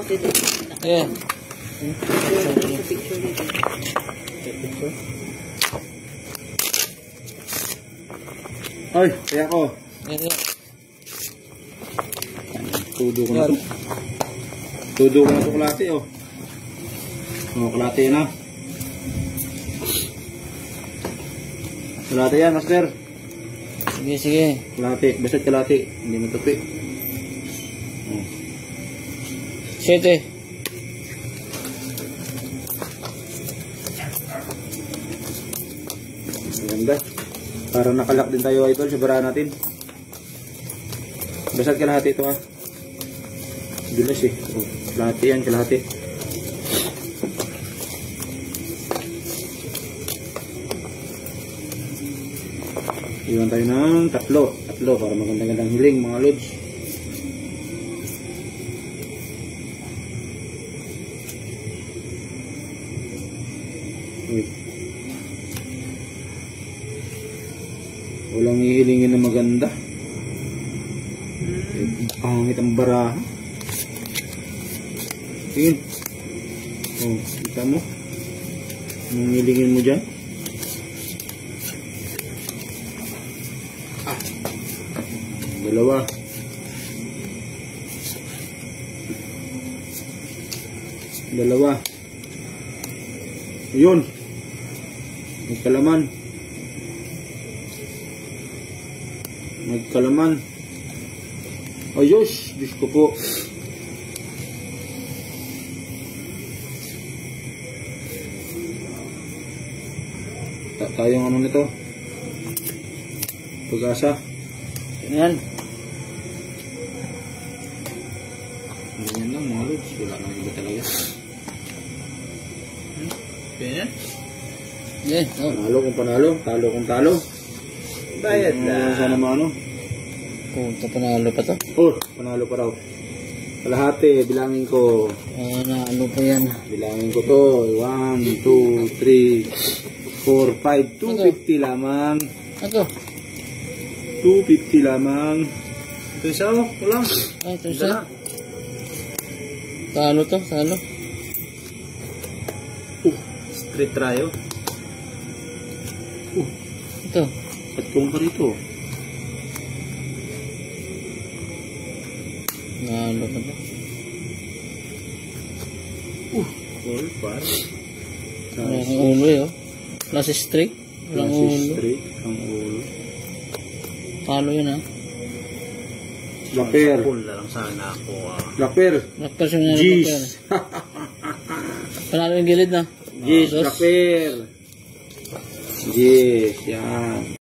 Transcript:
dito. Ayan. Picture dito. Ay, kaya ko. Ayan. Tudo ko na to. Tudo ko na to kalate, oh. Oh, kalate na. Kalate yan, master. Sige, sige. Kalate, basta't kalate. Hindi matupi. Oh. 7. Maganda. Para nakalak din tayo, idol, sa bara natin. Basta't kalahati ito, ha. Dulas eh. Oh, kalahati yan, kalahati. Iwan tayo ng tatlo para magandang hiling, mga lods. Uy. Walang hihilingin na maganda. Pangit ang baraha. Tingin. Oh, kita mo? Anong hilingin mo dyan? Dalawa. Ayun. Nagkalaman. Ayos. Diyos ko po. Tayong ano nito? Pag-asa. Ayan. Ganyan lang mga lods. Wala nang iba talaga. Ayan. Ayan. Oh. Panalo kung panalo. Talo kung talo. Bayad na. Sana maano. Punta panalo pa to. Oh, panalo pa raw. Kalahati, bilangin ko. Ano pa yan? Bilangin ko to. 1, 2, 3, 4, 5. 250 lamang. Ano? 250 lamang. Ito isa oh. Kulang. Ay, ito isa. Talo to, talo. Straight tryo. Ito. Patong pa rito. Nalo pa to. All par. Walang ulo eh, oh. Plus straight. Walang ulo. Straight. Ang ulo. Talo yun, ha. Laper. Full lang sana ako. Laper. Lakpas yung nanalo. Jeez. Panalo yung gilid na. Jeez, Dos. laper. Jeez, yan.